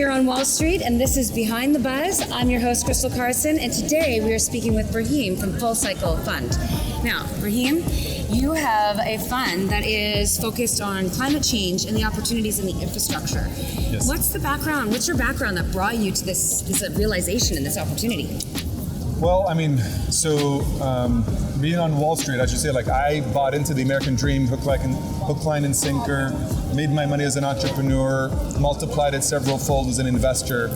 here on Wall Street, and this is Behind the Buzz. I'm your host, Crystal Carson, and today we are speaking with Ibrahim from FullCycle Fund. Now, Ibrahim, you have a fund that is focused on climate change and the opportunities in the infrastructure. Yes. What's your background that brought you to this realization and this opportunity? Well, being on Wall Street, I should say, I bought into the American dream, hook, line, and sinker, made my money as an entrepreneur, multiplied it several fold as an investor,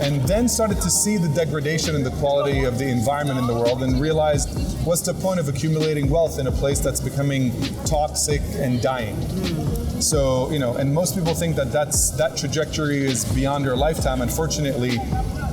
and then started to see the degradation in the quality of the environment in the world and realized, what's the point of accumulating wealth in a place that's becoming toxic and dying? So, and most people think that trajectory is beyond their lifetime. Unfortunately,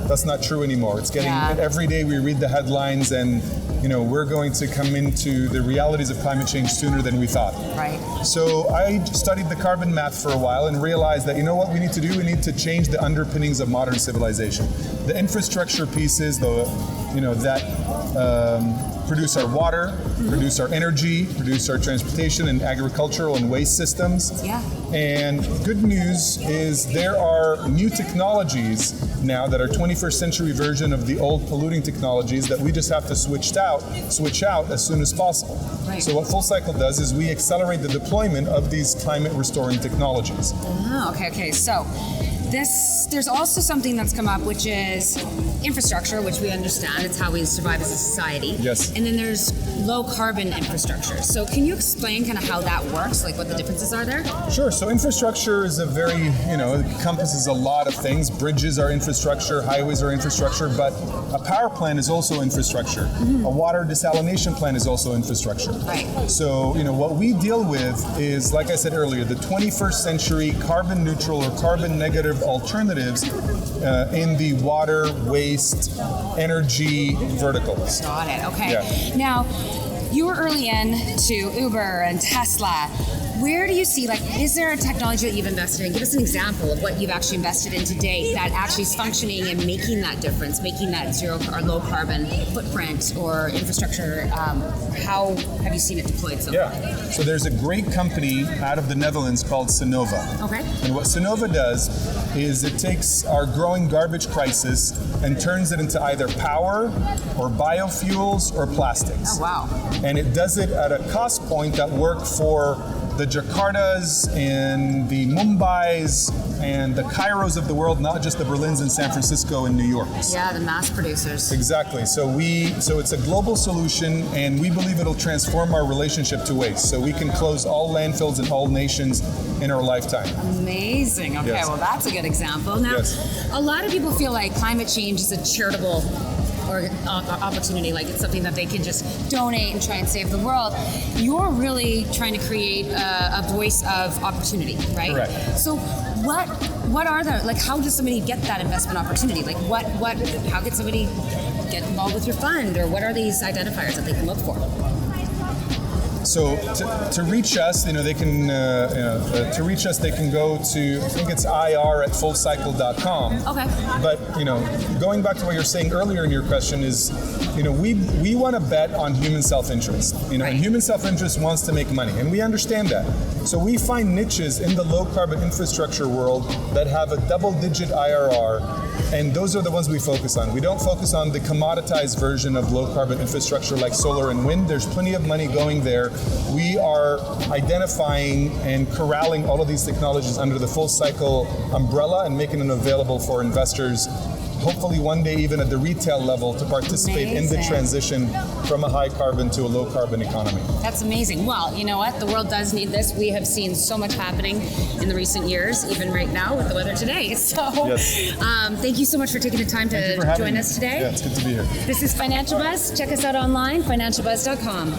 that's not true anymore. It's getting, every day we read the headlines and, we're going to come into the realities of climate change sooner than we thought. Right. So I studied the carbon math for a while and realized that, what we need to do? We need to change the underpinnings of modern civilization. The infrastructure pieces, that produce our water, produce our energy, produce our transportation and agricultural and waste systems. Yeah. And good news is there are new technologies now that are 21st century version of the old polluting technologies that we just have to switch out as soon as possible. Right. So what FullCycle does is we accelerate the deployment of these climate restoring technologies. Oh, okay. So there's also something that's come up, which is infrastructure, which we understand. It's how we survive as a society. Yes. And then there's low carbon infrastructure. So can you explain kind of how that works, like what the differences are there? Sure. So infrastructure is it encompasses a lot of things. Bridges are infrastructure, highways are infrastructure, but a power plant is also infrastructure. Mm-hmm. A water desalination plant is also infrastructure. Right. So, what we deal with is, like I said earlier, the 21st century carbon neutral or carbon negative alternatives in the water, waste, energy verticals. Got it. Okay. Yeah. Now, you were early into Uber and Tesla. Where do you see, is there a technology that you've invested in? Give us an example of what you've actually invested in to date that actually is functioning and making that difference, making that zero or low carbon footprint or infrastructure. How have you seen it deployed so far? So there's a great company out of the Netherlands called Sinova. Okay. And what Sinova does is it takes our growing garbage crisis and turns it into either power or biofuels or plastics. Oh, wow. And it does it at a cost point that work for the Jakartas and the Mumbais and the Cairos of the world, not just the Berlins and San Francisco and New Yorks. Yeah, the mass producers. Exactly. So it's a global solution, and we believe it'll transform our relationship to waste. So we can close all landfills in all nations in our lifetime. Amazing. Okay, Yes. Well, that's a good example. Now, A lot of people feel like climate change is a charitable or opportunity, like it's something that they can just donate and try and save the world. You're really trying to create a voice of opportunity, right? Correct. So what are how does somebody get that investment opportunity? How can somebody get involved with your fund, or what are these identifiers that they can look for? So to reach us, they can they can go to, I think it's ir@fullcycle.com. Okay. But going back to what you're saying earlier in your question is, we want to bet on human self-interest. Right. And human self-interest wants to make money, and we understand that. So we find niches in the low carbon infrastructure world that have a double-digit IRR, and those are the ones we focus on. We don't focus on the commoditized version of low carbon infrastructure like solar and wind. There's plenty of money going there. We are identifying and corralling all of these technologies under the FullCycle umbrella and making them available for investors, hopefully one day even at the retail level, to participate in the transition from a high carbon to a low carbon economy. That's amazing. Well, you know what? The world does need this. We have seen so much happening in the recent years, even right now with the weather today. So thank you so much for taking the time to join us today. Yeah, it's good to be here. This is Financial Buzz. Check us out online, financialbuzz.com.